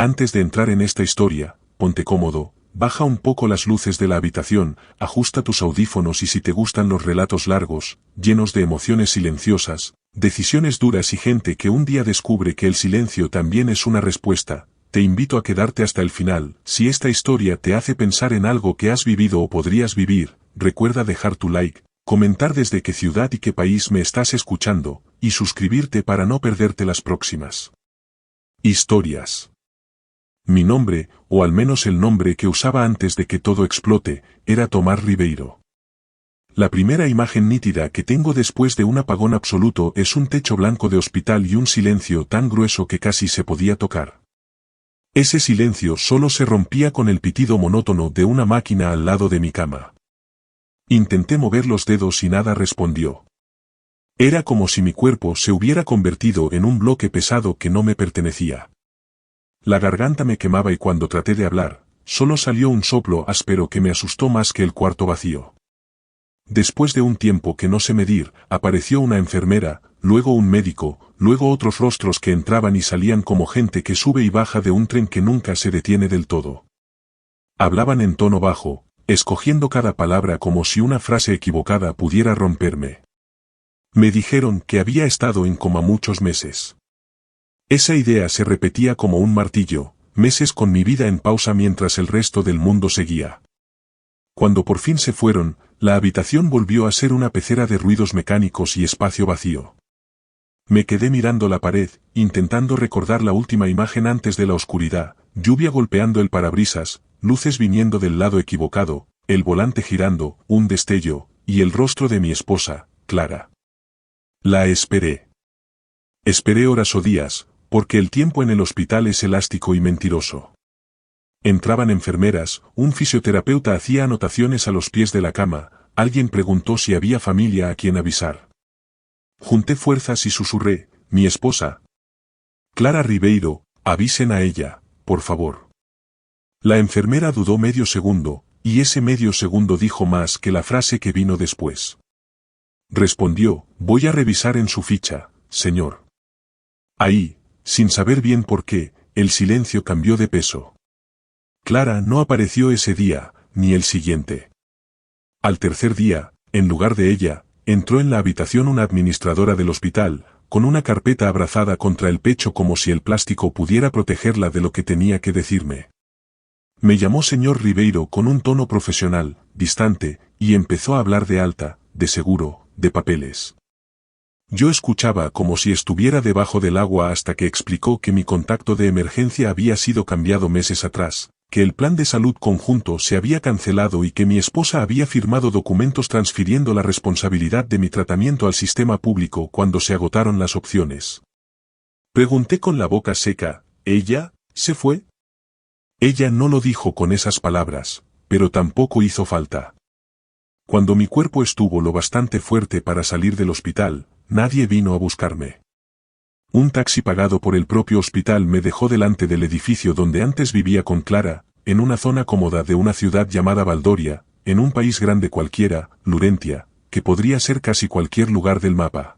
Antes de entrar en esta historia, ponte cómodo, baja un poco las luces de la habitación, ajusta tus audífonos y si te gustan los relatos largos, llenos de emociones silenciosas, decisiones duras y gente que un día descubre que el silencio también es una respuesta, te invito a quedarte hasta el final. Si esta historia te hace pensar en algo que has vivido o podrías vivir, recuerda dejar tu like, comentar desde qué ciudad y qué país me estás escuchando, y suscribirte para no perderte las próximas historias. Mi nombre, o al menos el nombre que usaba antes de que todo explote, era Tomás Ribeiro. La primera imagen nítida que tengo después de un apagón absoluto es un techo blanco de hospital y un silencio tan grueso que casi se podía tocar. Ese silencio solo se rompía con el pitido monótono de una máquina al lado de mi cama. Intenté mover los dedos y nada respondió. Era como si mi cuerpo se hubiera convertido en un bloque pesado que no me pertenecía. La garganta me quemaba y cuando traté de hablar, solo salió un soplo áspero que me asustó más que el cuarto vacío. Después de un tiempo que no sé medir, apareció una enfermera, luego un médico, luego otros rostros que entraban y salían como gente que sube y baja de un tren que nunca se detiene del todo. Hablaban en tono bajo, escogiendo cada palabra como si una frase equivocada pudiera romperme. Me dijeron que había estado en coma muchos meses. Esa idea se repetía como un martillo, meses con mi vida en pausa mientras el resto del mundo seguía. Cuando por fin se fueron, la habitación volvió a ser una pecera de ruidos mecánicos y espacio vacío. Me quedé mirando la pared, intentando recordar la última imagen antes de la oscuridad, lluvia golpeando el parabrisas, luces viniendo del lado equivocado, el volante girando, un destello, y el rostro de mi esposa, Clara. La esperé. Esperé horas o días, porque el tiempo en el hospital es elástico y mentiroso. Entraban enfermeras, un fisioterapeuta hacía anotaciones a los pies de la cama, alguien preguntó si había familia a quien avisar. Junté fuerzas y susurré, mi esposa. Clara Ribeiro, avisen a ella, por favor. La enfermera dudó medio segundo, y ese medio segundo dijo más que la frase que vino después. Respondió, voy a revisar en su ficha, señor. Ahí, sin saber bien por qué, el silencio cambió de peso. Clara no apareció ese día, ni el siguiente. Al tercer día, en lugar de ella, entró en la habitación una administradora del hospital, con una carpeta abrazada contra el pecho como si el plástico pudiera protegerla de lo que tenía que decirme. Me llamó señor Ribeiro con un tono profesional, distante, y empezó a hablar de alta, de seguro, de papeles. Yo escuchaba como si estuviera debajo del agua hasta que explicó que mi contacto de emergencia había sido cambiado meses atrás, que el plan de salud conjunto se había cancelado y que mi esposa había firmado documentos transfiriendo la responsabilidad de mi tratamiento al sistema público cuando se agotaron las opciones. Pregunté con la boca seca, ¿ella se fue? Ella no lo dijo con esas palabras, pero tampoco hizo falta. Cuando mi cuerpo estuvo lo bastante fuerte para salir del hospital, nadie vino a buscarme. Un taxi pagado por el propio hospital me dejó delante del edificio donde antes vivía con Clara, en una zona cómoda de una ciudad llamada Valdoria, en un país grande cualquiera, Lurentia, que podría ser casi cualquier lugar del mapa.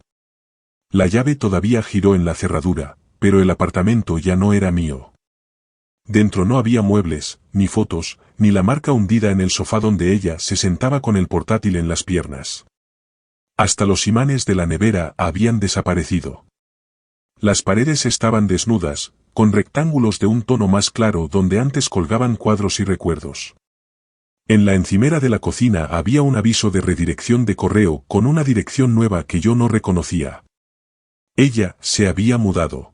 La llave todavía giró en la cerradura, pero el apartamento ya no era mío. Dentro no había muebles, ni fotos, ni la marca hundida en el sofá donde ella se sentaba con el portátil en las piernas. Hasta los imanes de la nevera habían desaparecido. Las paredes estaban desnudas, con rectángulos de un tono más claro donde antes colgaban cuadros y recuerdos. En la encimera de la cocina había un aviso de redirección de correo con una dirección nueva que yo no reconocía. Ella se había mudado.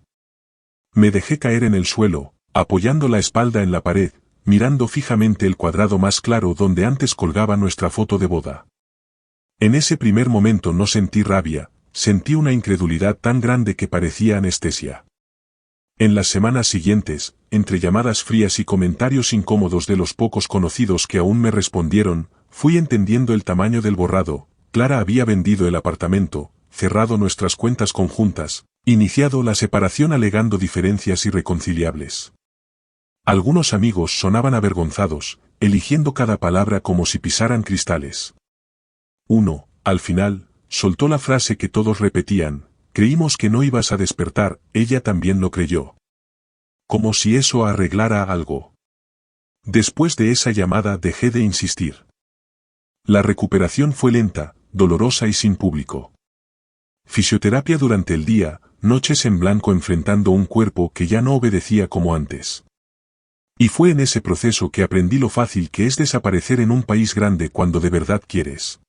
Me dejé caer en el suelo, apoyando la espalda en la pared, mirando fijamente el cuadrado más claro donde antes colgaba nuestra foto de boda. En ese primer momento no sentí rabia, sentí una incredulidad tan grande que parecía anestesia. En las semanas siguientes, entre llamadas frías y comentarios incómodos de los pocos conocidos que aún me respondieron, fui entendiendo el tamaño del borrado. Clara había vendido el apartamento, cerrado nuestras cuentas conjuntas, iniciado la separación alegando diferencias irreconciliables. Algunos amigos sonaban avergonzados, eligiendo cada palabra como si pisaran cristales. Uno, al final, soltó la frase que todos repetían, creímos que no ibas a despertar, ella también lo creyó. como si eso arreglara algo. Después de esa llamada dejé de insistir. La recuperación fue lenta, dolorosa y sin público. Fisioterapia durante el día, noches en blanco enfrentando un cuerpo que ya no obedecía como antes. Y fue en ese proceso que aprendí lo fácil que es desaparecer en un país grande cuando de verdad quieres.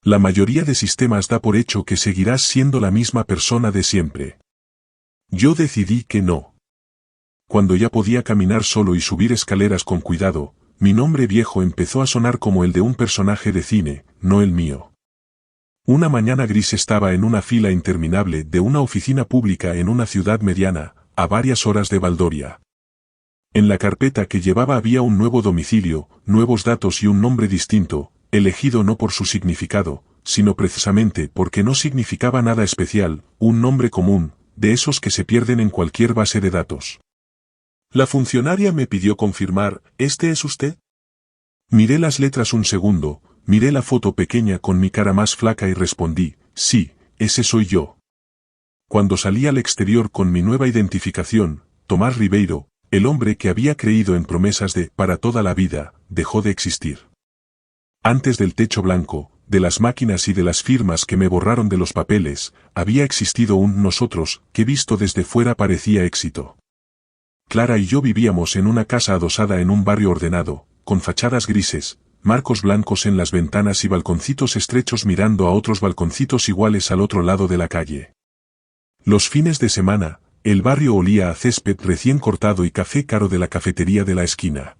La mayoría de sistemas da por hecho que seguirás siendo la misma persona de siempre. Yo decidí que no. Cuando ya podía caminar solo y subir escaleras con cuidado, mi nombre viejo empezó a sonar como el de un personaje de cine, no el mío. Una mañana gris estaba en una fila interminable de una oficina pública en una ciudad mediana, a varias horas de Valdoria. En la carpeta que llevaba había un nuevo domicilio, nuevos datos y un nombre distinto, elegido no por su significado, sino precisamente porque no significaba nada especial, un nombre común, de esos que se pierden en cualquier base de datos. La funcionaria me pidió confirmar, ¿este es usted? Miré las letras un segundo, miré la foto pequeña con mi cara más flaca y respondí, sí, ese soy yo. Cuando salí al exterior con mi nueva identificación, Tomás Ribeiro, el hombre que había creído en promesas de para toda la vida, dejó de existir. Antes del techo blanco, de las máquinas y de las firmas que me borraron de los papeles, había existido un nosotros que visto desde fuera parecía éxito. Clara y yo vivíamos en una casa adosada en un barrio ordenado, con fachadas grises, marcos blancos en las ventanas y balconcitos estrechos mirando a otros balconcitos iguales al otro lado de la calle. Los fines de semana, el barrio olía a césped recién cortado y café caro de la cafetería de la esquina.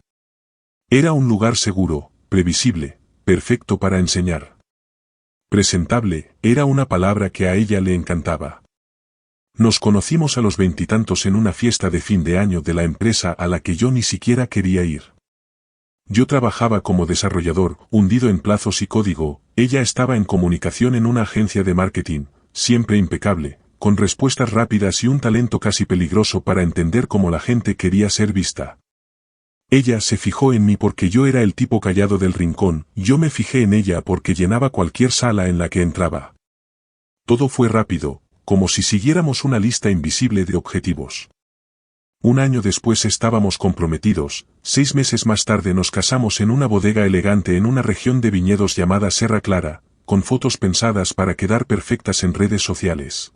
Era un lugar seguro, previsible, perfecto para enseñar. Presentable, era una palabra que a ella le encantaba. Nos conocimos a los 20 en una fiesta de fin de año de la empresa a la que yo ni siquiera quería ir. Yo trabajaba como desarrollador, hundido en plazos y código, ella estaba en comunicación en una agencia de marketing, siempre impecable, con respuestas rápidas y un talento casi peligroso para entender cómo la gente quería ser vista. Ella se fijó en mí porque yo era el tipo callado del rincón, yo me fijé en ella porque llenaba cualquier sala en la que entraba. Todo fue rápido, como si siguiéramos una lista invisible de objetivos. Un año después estábamos comprometidos, 6 meses más tarde nos casamos en una bodega elegante en una región de viñedos llamada Serra Clara, con fotos pensadas para quedar perfectas en redes sociales.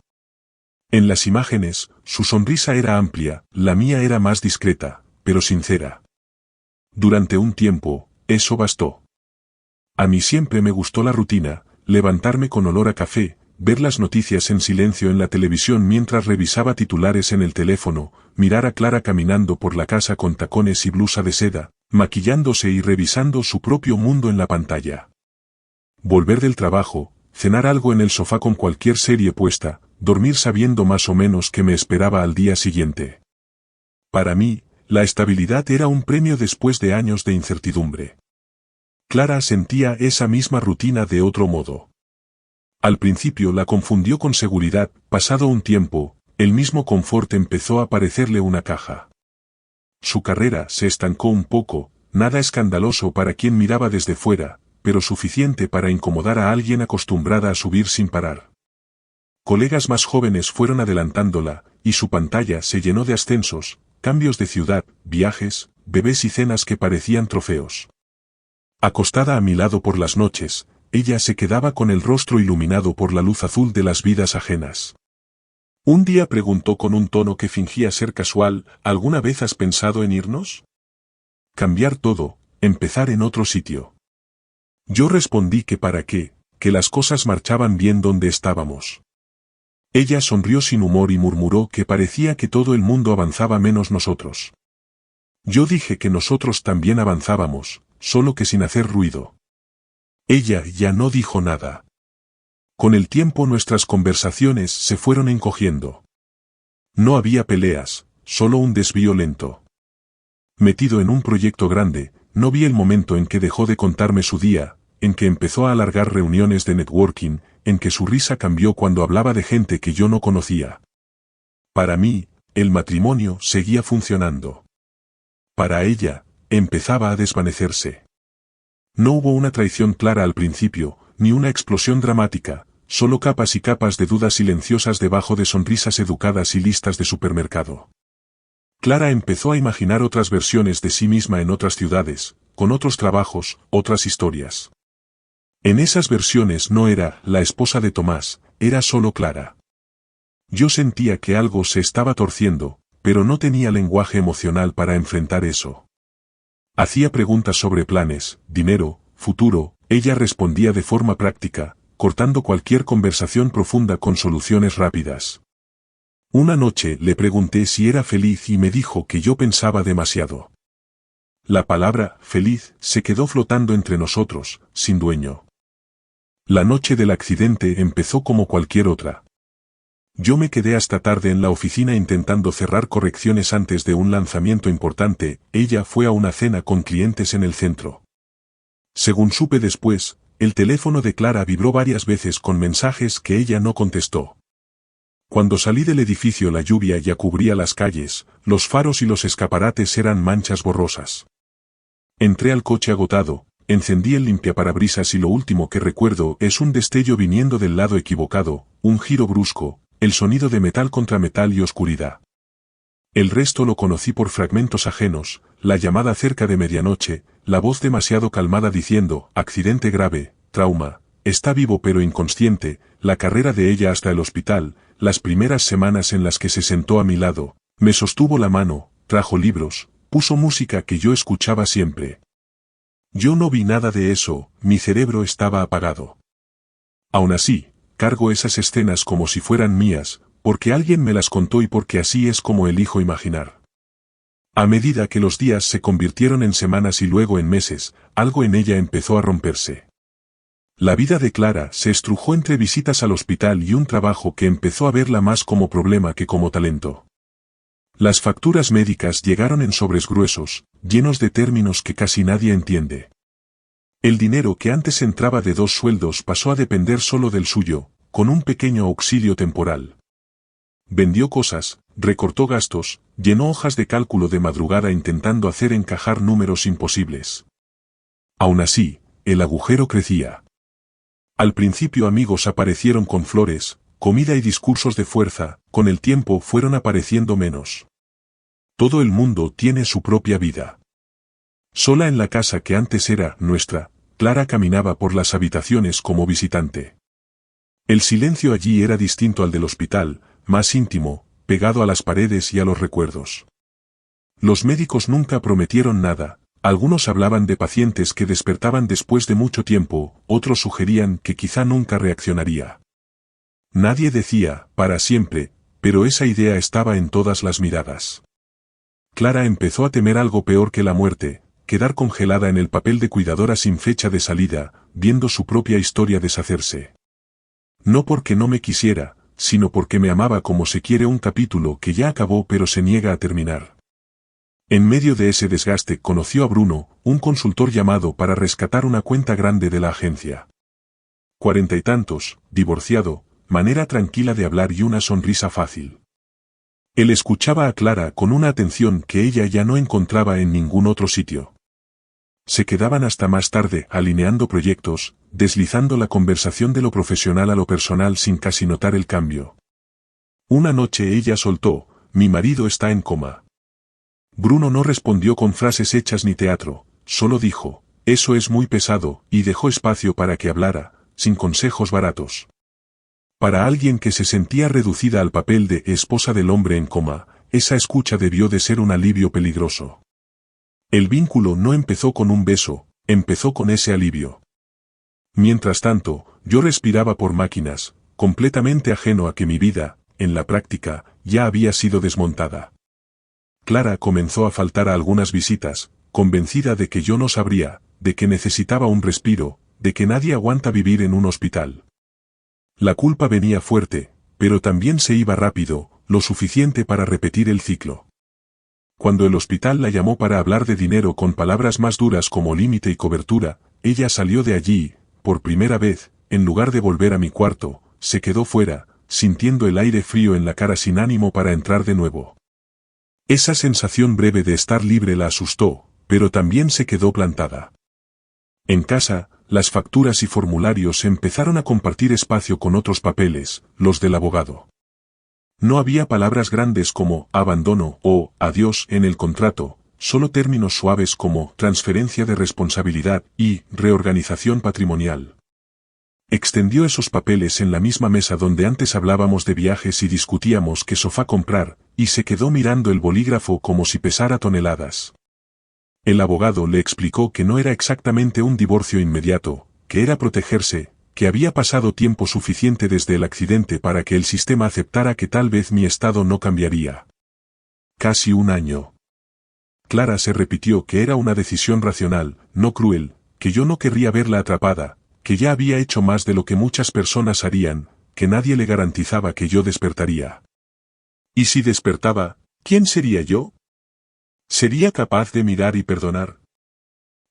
En las imágenes, su sonrisa era amplia, la mía era más discreta, pero sincera. Durante un tiempo, eso bastó. A mí siempre me gustó la rutina, levantarme con olor a café, ver las noticias en silencio en la televisión mientras revisaba titulares en el teléfono, mirar a Clara caminando por la casa con tacones y blusa de seda, maquillándose y revisando su propio mundo en la pantalla. Volver del trabajo, cenar algo en el sofá con cualquier serie puesta, dormir sabiendo más o menos que me esperaba al día siguiente. Para mí, la estabilidad era un premio después de años de incertidumbre. Clara sentía esa misma rutina de otro modo. Al principio la confundió con seguridad, pasado un tiempo, el mismo confort empezó a parecerle una caja. Su carrera se estancó un poco, nada escandaloso para quien miraba desde fuera, pero suficiente para incomodar a alguien acostumbrada a subir sin parar. Colegas más jóvenes fueron adelantándola, y su pantalla se llenó de ascensos, cambios de ciudad, viajes, bebés y cenas que parecían trofeos. Acostada a mi lado por las noches, ella se quedaba con el rostro iluminado por la luz azul de las vidas ajenas. Un día preguntó con un tono que fingía ser casual, ¿alguna vez has pensado en irnos? Cambiar todo, empezar en otro sitio. Yo respondí que para qué, que las cosas marchaban bien donde estábamos. Ella sonrió sin humor y murmuró que parecía que todo el mundo avanzaba menos nosotros. Yo dije que nosotros también avanzábamos, solo que sin hacer ruido. Ella ya no dijo nada. Con el tiempo nuestras conversaciones se fueron encogiendo. No había peleas, solo un desvío lento. Metido en un proyecto grande, no vi el momento en que dejó de contarme su día, en que empezó a alargar reuniones de networking, en que su risa cambió cuando hablaba de gente que yo no conocía. Para mí, el matrimonio seguía funcionando. Para ella, empezaba a desvanecerse. No hubo una traición clara al principio, ni una explosión dramática, solo capas y capas de dudas silenciosas debajo de sonrisas educadas y listas de supermercado. Clara empezó a imaginar otras versiones de sí misma en otras ciudades, con otros trabajos, otras historias. En esas versiones no era la esposa de Tomás, era solo Clara. Yo sentía que algo se estaba torciendo, pero no tenía lenguaje emocional para enfrentar eso. Hacía preguntas sobre planes, dinero, futuro, ella respondía de forma práctica, cortando cualquier conversación profunda con soluciones rápidas. Una noche le pregunté si era feliz y me dijo que yo pensaba demasiado. La palabra feliz se quedó flotando entre nosotros, sin dueño. La noche del accidente empezó como cualquier otra. Yo me quedé hasta tarde en la oficina intentando cerrar correcciones antes de un lanzamiento importante, ella fue a una cena con clientes en el centro. Según supe después, el teléfono de Clara vibró varias veces con mensajes que ella no contestó. Cuando salí del edificio la lluvia ya cubría las calles, los faros y los escaparates eran manchas borrosas. Entré al coche agotado, encendí el limpiaparabrisas y lo último que recuerdo es un destello viniendo del lado equivocado, un giro brusco, el sonido de metal contra metal y oscuridad. El resto lo conocí por fragmentos ajenos, la llamada cerca de medianoche, la voz demasiado calmada diciendo, accidente grave, trauma, está vivo pero inconsciente, la carrera de ella hasta el hospital, las primeras semanas en las que se sentó a mi lado, me sostuvo la mano, trajo libros, puso música que yo escuchaba siempre. Yo no vi nada de eso, mi cerebro estaba apagado. Aún así, cargo esas escenas como si fueran mías, porque alguien me las contó y porque así es como elijo imaginar. A medida que los días se convirtieron en semanas y luego en meses, algo en ella empezó a romperse. La vida de Clara se estrujó entre visitas al hospital y un trabajo que empezó a verla más como problema que como talento. Las facturas médicas llegaron en sobres gruesos, llenos de términos que casi nadie entiende. El dinero que antes entraba de 2 sueldos pasó a depender solo del suyo, con un pequeño auxilio temporal. Vendió cosas, recortó gastos, llenó hojas de cálculo de madrugada intentando hacer encajar números imposibles. Aún así, el agujero crecía. Al principio amigos aparecieron con flores, comida y discursos de fuerza, con el tiempo fueron apareciendo menos. Todo el mundo tiene su propia vida. Sola en la casa que antes era nuestra, Clara caminaba por las habitaciones como visitante. El silencio allí era distinto al del hospital, más íntimo, pegado a las paredes y a los recuerdos. Los médicos nunca prometieron nada. Algunos hablaban de pacientes que despertaban después de mucho tiempo, otros sugerían que quizá nunca reaccionaría. Nadie decía, para siempre, pero esa idea estaba en todas las miradas. Clara empezó a temer algo peor que la muerte, quedar congelada en el papel de cuidadora sin fecha de salida, viendo su propia historia deshacerse. No porque no me quisiera, sino porque me amaba como se quiere un capítulo que ya acabó pero se niega a terminar. En medio de ese desgaste conoció a Bruno, un consultor llamado para rescatar una cuenta grande de la agencia. 40 y tantos, divorciado, manera tranquila de hablar y una sonrisa fácil. Él escuchaba a Clara con una atención que ella ya no encontraba en ningún otro sitio. Se quedaban hasta más tarde alineando proyectos, deslizando la conversación de lo profesional a lo personal sin casi notar el cambio. Una noche ella soltó, mi marido está en coma. Bruno no respondió con frases hechas ni teatro, solo dijo, eso es muy pesado, y dejó espacio para que hablara, sin consejos baratos. Para alguien que se sentía reducida al papel de esposa del hombre en coma, esa escucha debió de ser un alivio peligroso. El vínculo no empezó con un beso, empezó con ese alivio. Mientras tanto, yo respiraba por máquinas, completamente ajeno a que mi vida, en la práctica, ya había sido desmontada. Clara comenzó a faltar a algunas visitas, convencida de que yo no sabría, de que necesitaba un respiro, de que nadie aguanta vivir en un hospital. La culpa venía fuerte, pero también se iba rápido, lo suficiente para repetir el ciclo. Cuando el hospital la llamó para hablar de dinero con palabras más duras como límite y cobertura, ella salió de allí, por primera vez, en lugar de volver a mi cuarto, se quedó fuera, sintiendo el aire frío en la cara sin ánimo para entrar de nuevo. Esa sensación breve de estar libre la asustó, pero también se quedó plantada. En casa, las facturas y formularios empezaron a compartir espacio con otros papeles, los del abogado. No había palabras grandes como abandono o adiós en el contrato, solo términos suaves como transferencia de responsabilidad y reorganización patrimonial. Extendió esos papeles en la misma mesa donde antes hablábamos de viajes y discutíamos qué sofá comprar, y se quedó mirando el bolígrafo como si pesara toneladas. El abogado le explicó que no era exactamente un divorcio inmediato, que era protegerse, que había pasado tiempo suficiente desde el accidente para que el sistema aceptara que tal vez mi estado no cambiaría. Casi un año. Clara se repitió que era una decisión racional, no cruel, que yo no querría verla atrapada, que ya había hecho más de lo que muchas personas harían, que nadie le garantizaba que yo despertaría. ¿Y si despertaba, quién sería yo? ¿Sería capaz de mirar y perdonar?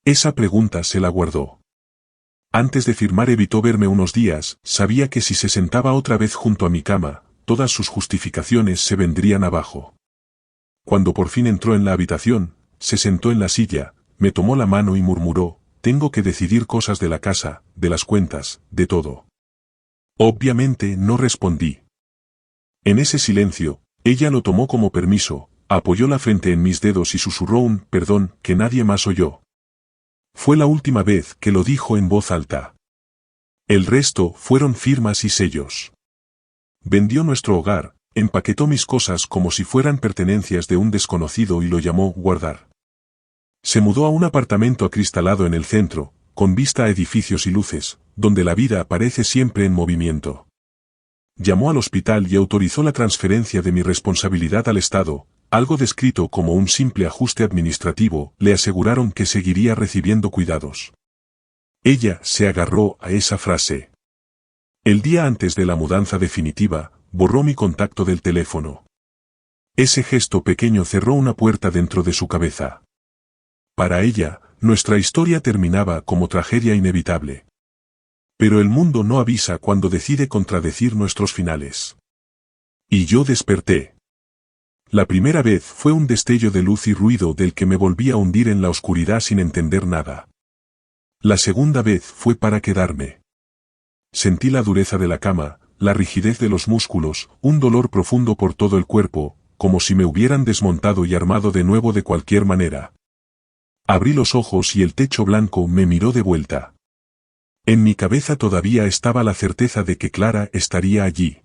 Esa pregunta se la guardó. Antes de firmar evitó verme unos días, sabía que si se sentaba otra vez junto a mi cama, todas sus justificaciones se vendrían abajo. Cuando por fin entró en la habitación, se sentó en la silla, me tomó la mano y murmuró, tengo que decidir cosas de la casa, de las cuentas, de todo. Obviamente no respondí. En ese silencio, ella lo tomó como permiso, apoyó la frente en mis dedos y susurró un perdón que nadie más oyó. Fue la última vez que lo dijo en voz alta. El resto fueron firmas y sellos. Vendió nuestro hogar, empaquetó mis cosas como si fueran pertenencias de un desconocido y lo llamó guardar. Se mudó a un apartamento acristalado en el centro, con vista a edificios y luces, donde la vida aparece siempre en movimiento. Llamó al hospital y autorizó la transferencia de mi responsabilidad al Estado, algo descrito como un simple ajuste administrativo, le aseguraron que seguiría recibiendo cuidados. Ella se agarró a esa frase. El día antes de la mudanza definitiva, borró mi contacto del teléfono. Ese gesto pequeño cerró una puerta dentro de su cabeza. Para ella, nuestra historia terminaba como tragedia inevitable. Pero el mundo no avisa cuando decide contradecir nuestros finales. Y yo desperté. La primera vez fue un destello de luz y ruido del que me volví a hundir en la oscuridad sin entender nada. La segunda vez fue para quedarme. Sentí la dureza de la cama, la rigidez de los músculos, un dolor profundo por todo el cuerpo, como si me hubieran desmontado y armado de nuevo de cualquier manera. Abrí los ojos y el techo blanco me miró de vuelta. En mi cabeza todavía estaba la certeza de que Clara estaría allí.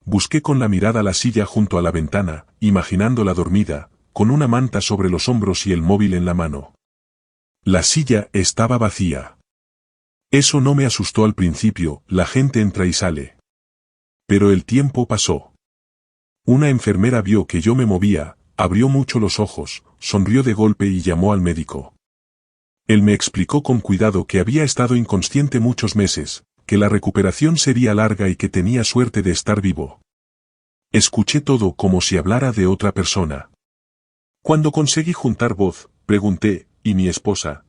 Busqué con la mirada la silla junto a la ventana, imaginándola dormida, con una manta sobre los hombros y el móvil en la mano. La silla estaba vacía. Eso no me asustó al principio, la gente entra y sale. Pero el tiempo pasó. Una enfermera vio que yo me movía, abrió mucho los ojos, sonrió de golpe y llamó al médico. Él me explicó con cuidado que había estado inconsciente muchos meses, que la recuperación sería larga y que tenía suerte de estar vivo. Escuché todo como si hablara de otra persona. Cuando conseguí juntar voz, pregunté, ¿y mi esposa?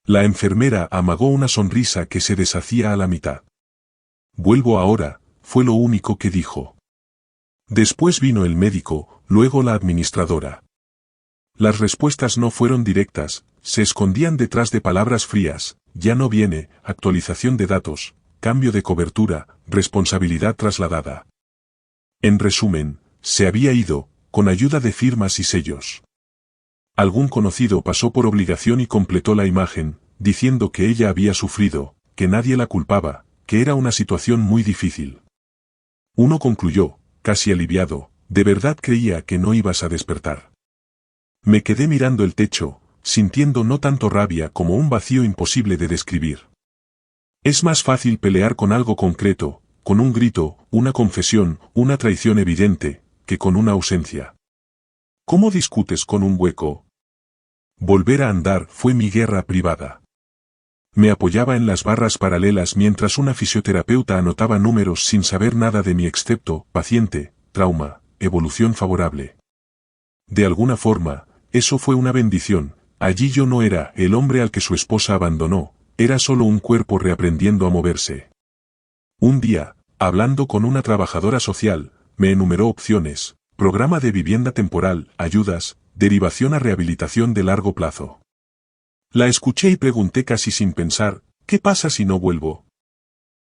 La enfermera amagó una sonrisa que se deshacía a la mitad. Vuelvo ahora, fue lo único que dijo. Después vino el médico, luego la administradora. Las respuestas no fueron directas, se escondían detrás de palabras frías, ya no viene, actualización de datos, cambio de cobertura, responsabilidad trasladada. En resumen, se había ido, con ayuda de firmas y sellos. Algún conocido pasó por obligación y completó la imagen, diciendo que ella había sufrido, que nadie la culpaba, que era una situación muy difícil. Uno concluyó, casi aliviado, ¿de verdad creía que no ibas a despertar? Me quedé mirando el techo, sintiendo no tanto rabia como un vacío imposible de describir. Es más fácil pelear con algo concreto, con un grito, una confesión, una traición evidente, que con una ausencia. ¿Cómo discutes con un hueco? Volver a andar fue mi guerra privada. Me apoyaba en las barras paralelas mientras una fisioterapeuta anotaba números sin saber nada de mí excepto, paciente, trauma, evolución favorable. De alguna forma, eso fue una bendición, allí yo no era el hombre al que su esposa abandonó, era solo un cuerpo reaprendiendo a moverse. Un día, hablando con una trabajadora social, me enumeró opciones, programa de vivienda temporal, ayudas, derivación a rehabilitación de largo plazo. La escuché y pregunté casi sin pensar, ¿qué pasa si no vuelvo?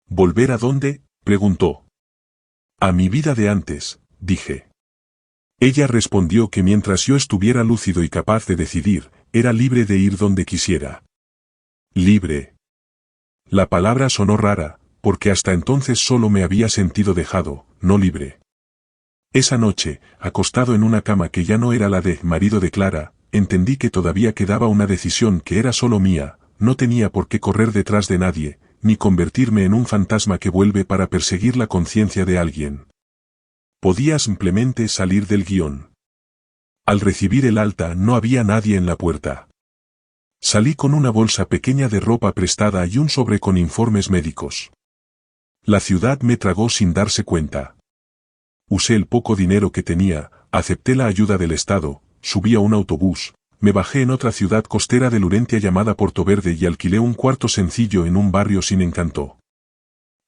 ¿Volver a dónde?, preguntó. A mi vida de antes, dije. Ella respondió que mientras yo estuviera lúcido y capaz de decidir, era libre de ir donde quisiera. Libre. La palabra sonó rara, porque hasta entonces solo me había sentido dejado, no libre. Esa noche, acostado en una cama que ya no era la de marido de Clara, entendí que todavía quedaba una decisión que era solo mía, no tenía por qué correr detrás de nadie, ni convertirme en un fantasma que vuelve para perseguir la conciencia de alguien. Podía simplemente salir del guión. Al recibir el alta no había nadie en la puerta. Salí con una bolsa pequeña de ropa prestada y un sobre con informes médicos. La ciudad me tragó sin darse cuenta. Usé el poco dinero que tenía, acepté la ayuda del Estado, subí a un autobús, me bajé en otra ciudad costera de Lurentia llamada Portoverde y alquilé un cuarto sencillo en un barrio sin encanto.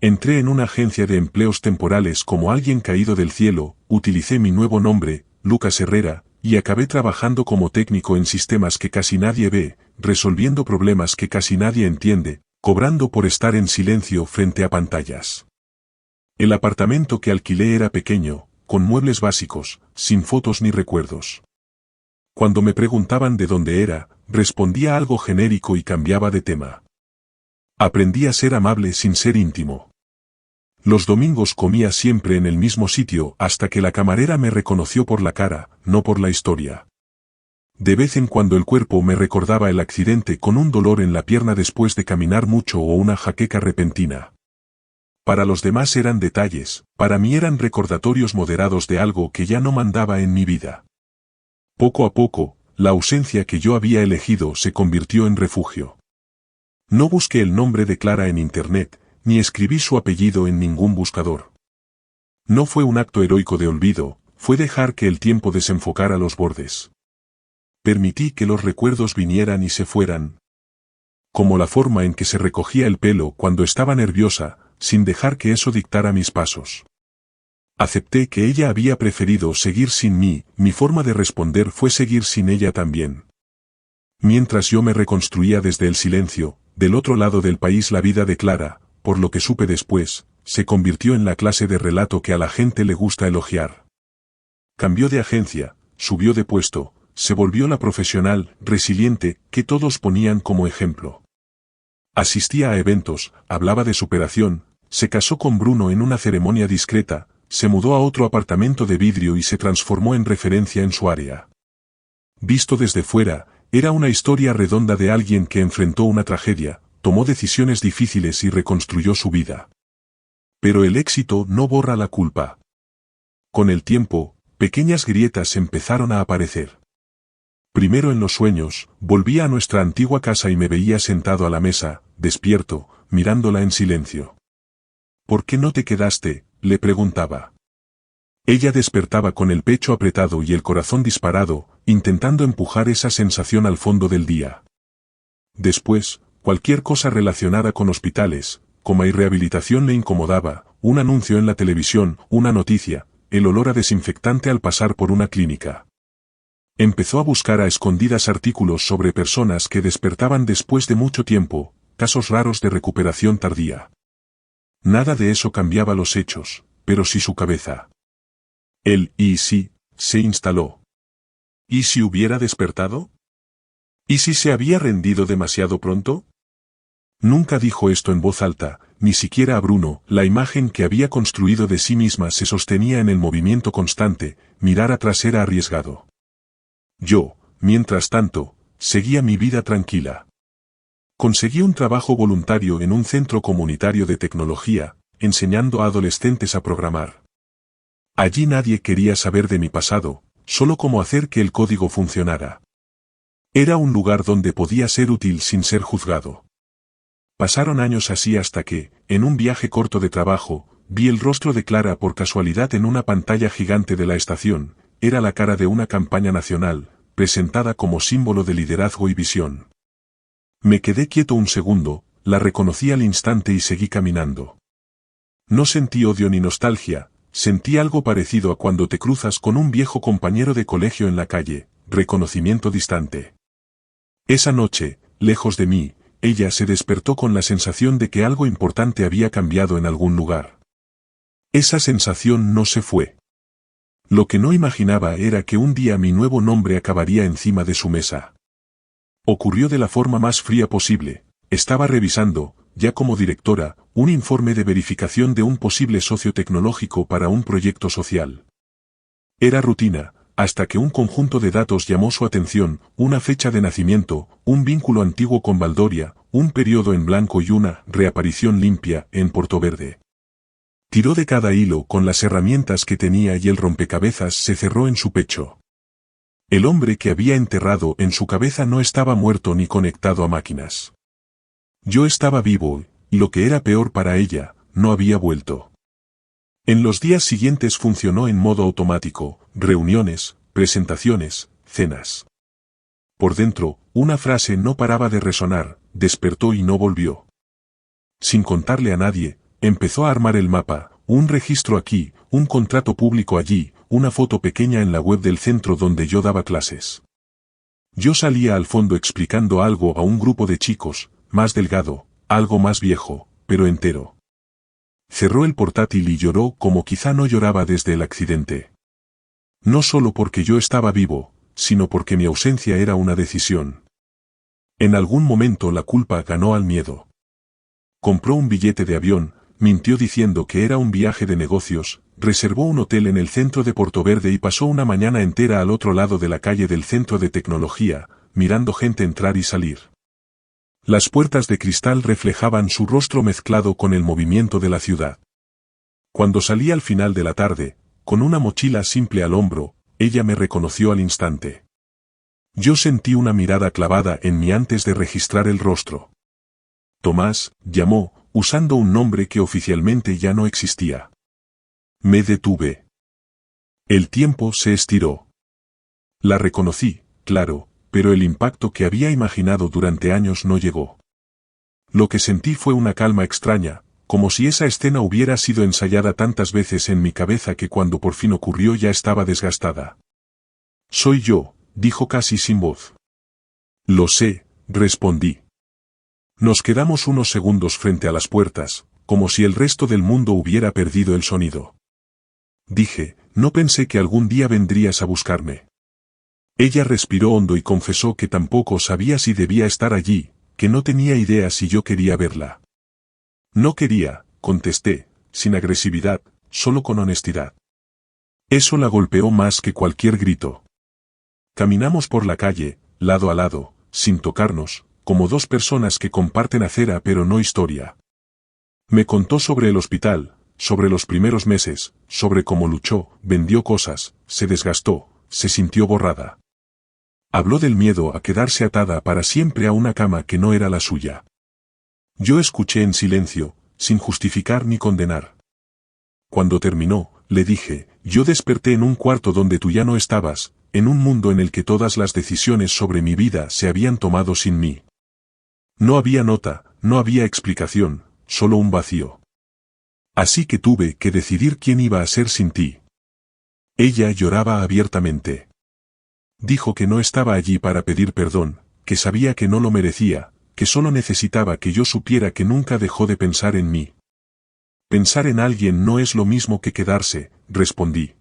Entré en una agencia de empleos temporales como alguien caído del cielo, utilicé mi nuevo nombre, Lucas Herrera, y acabé trabajando como técnico en sistemas que casi nadie ve, resolviendo problemas que casi nadie entiende, cobrando por estar en silencio frente a pantallas. El apartamento que alquilé era pequeño, con muebles básicos, sin fotos ni recuerdos. Cuando me preguntaban de dónde era, respondía algo genérico y cambiaba de tema. Aprendí a ser amable sin ser íntimo. Los domingos comía siempre en el mismo sitio hasta que la camarera me reconoció por la cara, no por la historia. De vez en cuando el cuerpo me recordaba el accidente con un dolor en la pierna después de caminar mucho o una jaqueca repentina. Para los demás eran detalles, para mí eran recordatorios moderados de algo que ya no mandaba en mi vida. Poco a poco, la ausencia que yo había elegido se convirtió en refugio. No busqué el nombre de Clara en internet, ni escribí su apellido en ningún buscador. No fue un acto heroico de olvido, fue dejar que el tiempo desenfocara los bordes. Permití que los recuerdos vinieran y se fueran. Como la forma en que se recogía el pelo cuando estaba nerviosa, sin dejar que eso dictara mis pasos. Acepté que ella había preferido seguir sin mí, mi forma de responder fue seguir sin ella también. Mientras yo me reconstruía desde el silencio, del otro lado del país la vida de Clara, por lo que supe después, se convirtió en la clase de relato que a la gente le gusta elogiar. Cambió de agencia, subió de puesto, se volvió la profesional, resiliente, que todos ponían como ejemplo. Asistía a eventos, hablaba de superación, se casó con Bruno en una ceremonia discreta, se mudó a otro apartamento de vidrio y se transformó en referencia en su área. Visto desde fuera, era una historia redonda de alguien que enfrentó una tragedia, tomó decisiones difíciles y reconstruyó su vida. Pero el éxito no borra la culpa. Con el tiempo, pequeñas grietas empezaron a aparecer. Primero en los sueños, volvía a nuestra antigua casa y me veía sentado a la mesa, despierto, mirándola en silencio. ¿Por qué no te quedaste?, le preguntaba. Ella despertaba con el pecho apretado y el corazón disparado, intentando empujar esa sensación al fondo del día. Después, cualquier cosa relacionada con hospitales, coma y rehabilitación le incomodaba, un anuncio en la televisión, una noticia, el olor a desinfectante al pasar por una clínica. Empezó a buscar a escondidas artículos sobre personas que despertaban después de mucho tiempo, casos raros de recuperación tardía. Nada de eso cambiaba los hechos, pero sí su cabeza. El ¿y si? Se instaló. ¿Y si hubiera despertado? ¿Y si se había rendido demasiado pronto? Nunca dijo esto en voz alta, ni siquiera a Bruno. La imagen que había construido de sí misma se sostenía en el movimiento constante, mirar atrás era arriesgado. Yo, mientras tanto, seguía mi vida tranquila. Conseguí un trabajo voluntario en un centro comunitario de tecnología, enseñando a adolescentes a programar. Allí nadie quería saber de mi pasado, solo cómo hacer que el código funcionara. Era un lugar donde podía ser útil sin ser juzgado. Pasaron años así hasta que, en un viaje corto de trabajo, vi el rostro de Clara por casualidad en una pantalla gigante de la estación. Era la cara de una campaña nacional, presentada como símbolo de liderazgo y visión. Me quedé quieto un segundo, la reconocí al instante y seguí caminando. No sentí odio ni nostalgia, sentí algo parecido a cuando te cruzas con un viejo compañero de colegio en la calle, reconocimiento distante. Esa noche, lejos de mí, ella se despertó con la sensación de que algo importante había cambiado en algún lugar. Esa sensación no se fue. Lo que no imaginaba era que un día mi nuevo nombre acabaría encima de su mesa. Ocurrió de la forma más fría posible. Estaba revisando, ya como directora, un informe de verificación de un posible socio tecnológico para un proyecto social. Era rutina, hasta que un conjunto de datos llamó su atención, una fecha de nacimiento, un vínculo antiguo con Valdoria, un periodo en blanco y una reaparición limpia en Portoverde. Tiró de cada hilo con las herramientas que tenía y el rompecabezas se cerró en su pecho. El hombre que había enterrado en su cabeza no estaba muerto ni conectado a máquinas. Yo estaba vivo, y lo que era peor para ella, no había vuelto. En los días siguientes funcionó en modo automático, reuniones, presentaciones, cenas. Por dentro, una frase no paraba de resonar, despertó y no volvió. Sin contarle a nadie, empezó a armar el mapa, un registro aquí, un contrato público allí, una foto pequeña en la web del centro donde yo daba clases. Yo salía al fondo explicando algo a un grupo de chicos, más delgado, algo más viejo, pero entero. Cerró el portátil y lloró como quizá no lloraba desde el accidente. No solo porque yo estaba vivo, sino porque mi ausencia era una decisión. En algún momento la culpa ganó al miedo. Compró un billete de avión, mintió diciendo que era un viaje de negocios, reservó un hotel en el centro de Portoverde y pasó una mañana entera al otro lado de la calle del centro de tecnología, mirando gente entrar y salir. Las puertas de cristal reflejaban su rostro mezclado con el movimiento de la ciudad. Cuando salí al final de la tarde, con una mochila simple al hombro, ella me reconoció al instante. Yo sentí una mirada clavada en mí antes de registrar el rostro. Tomás, llamó, usando un nombre que oficialmente ya no existía. Me detuve. El tiempo se estiró. La reconocí, claro, pero el impacto que había imaginado durante años no llegó. Lo que sentí fue una calma extraña, como si esa escena hubiera sido ensayada tantas veces en mi cabeza que cuando por fin ocurrió ya estaba desgastada. Soy yo, dijo casi sin voz. Lo sé, respondí. Nos quedamos unos segundos frente a las puertas, como si el resto del mundo hubiera perdido el sonido. Dije, no pensé que algún día vendrías a buscarme. Ella respiró hondo y confesó que tampoco sabía si debía estar allí, que no tenía idea si yo quería verla. No quería, contesté, sin agresividad, solo con honestidad. Eso la golpeó más que cualquier grito. Caminamos por la calle, lado a lado, sin tocarnos, como dos personas que comparten acera pero no historia. Me contó sobre el hospital, sobre los primeros meses, sobre cómo luchó, vendió cosas, se desgastó, se sintió borrada. Habló del miedo a quedarse atada para siempre a una cama que no era la suya. Yo escuché en silencio, sin justificar ni condenar. Cuando terminó, le dije, yo desperté en un cuarto donde tú ya no estabas, en un mundo en el que todas las decisiones sobre mi vida se habían tomado sin mí. No había nota, no había explicación, solo un vacío. Así que tuve que decidir quién iba a ser sin ti. Ella lloraba abiertamente. Dijo que no estaba allí para pedir perdón, que sabía que no lo merecía, que solo necesitaba que yo supiera que nunca dejó de pensar en mí. Pensar en alguien no es lo mismo que quedarse, respondí.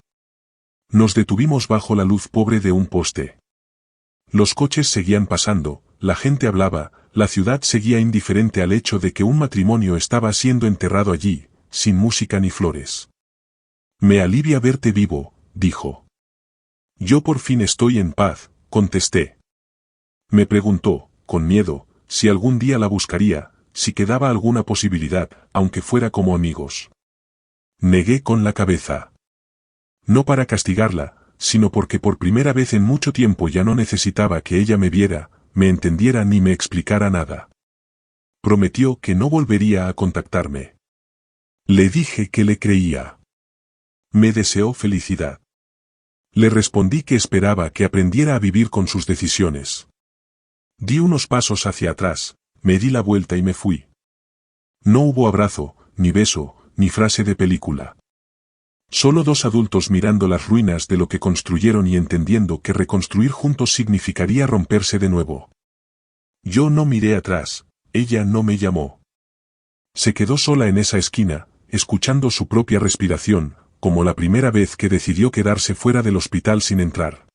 Nos detuvimos bajo la luz pobre de un poste. Los coches seguían pasando, la gente hablaba, la ciudad seguía indiferente al hecho de que un matrimonio estaba siendo enterrado allí, sin música ni flores. Me alivia verte vivo, dijo. Yo por fin estoy en paz, contesté. Me preguntó, con miedo, si algún día la buscaría, si quedaba alguna posibilidad, aunque fuera como amigos. Negué con la cabeza. No para castigarla, sino porque por primera vez en mucho tiempo ya no necesitaba que ella me viera, me entendiera ni me explicara nada. Prometió que no volvería a contactarme. Le dije que le creía. Me deseó felicidad. Le respondí que esperaba que aprendiera a vivir con sus decisiones. Di unos pasos hacia atrás, me di la vuelta y me fui. No hubo abrazo, ni beso, ni frase de película. Solo dos adultos mirando las ruinas de lo que construyeron y entendiendo que reconstruir juntos significaría romperse de nuevo. Yo no miré atrás, ella no me llamó. Se quedó sola en esa esquina, escuchando su propia respiración, como la primera vez que decidió quedarse fuera del hospital sin entrar.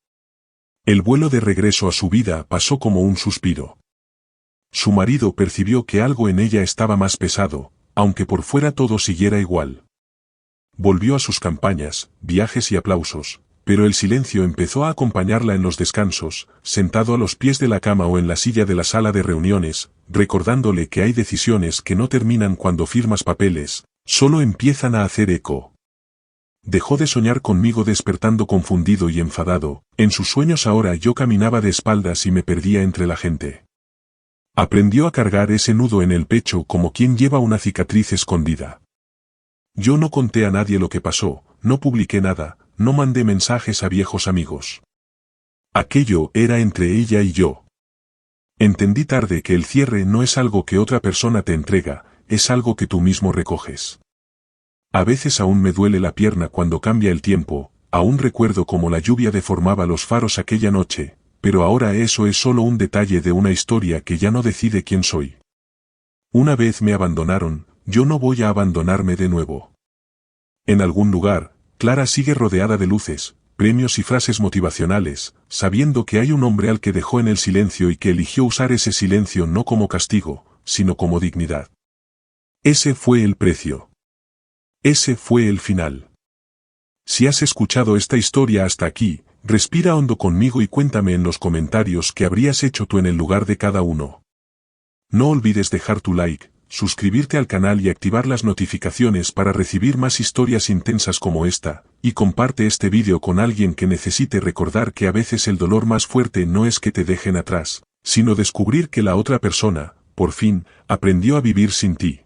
El vuelo de regreso a su vida pasó como un suspiro. Su marido percibió que algo en ella estaba más pesado, aunque por fuera todo siguiera igual. Volvió a sus campañas, viajes y aplausos, pero el silencio empezó a acompañarla en los descansos, sentado a los pies de la cama o en la silla de la sala de reuniones, recordándole que hay decisiones que no terminan cuando firmas papeles, solo empiezan a hacer eco. Dejó de soñar conmigo despertando confundido y enfadado, en sus sueños ahora yo caminaba de espaldas y me perdía entre la gente. Aprendió a cargar ese nudo en el pecho como quien lleva una cicatriz escondida. Yo no conté a nadie lo que pasó, no publiqué nada, no mandé mensajes a viejos amigos. Aquello era entre ella y yo. Entendí tarde que el cierre no es algo que otra persona te entrega, es algo que tú mismo recoges. A veces aún me duele la pierna cuando cambia el tiempo, aún recuerdo cómo la lluvia deformaba los faros aquella noche, pero ahora eso es solo un detalle de una historia que ya no decide quién soy. Una vez me abandonaron, yo no voy a abandonarme de nuevo. En algún lugar, Clara sigue rodeada de luces, premios y frases motivacionales, sabiendo que hay un hombre al que dejó en el silencio y que eligió usar ese silencio no como castigo, sino como dignidad. Ese fue el precio. Ese fue el final. Si has escuchado esta historia hasta aquí, respira hondo conmigo y cuéntame en los comentarios qué habrías hecho tú en el lugar de cada uno. No olvides dejar tu like, suscribirte al canal y activar las notificaciones para recibir más historias intensas como esta, y comparte este vídeo con alguien que necesite recordar que a veces el dolor más fuerte no es que te dejen atrás, sino descubrir que la otra persona, por fin, aprendió a vivir sin ti.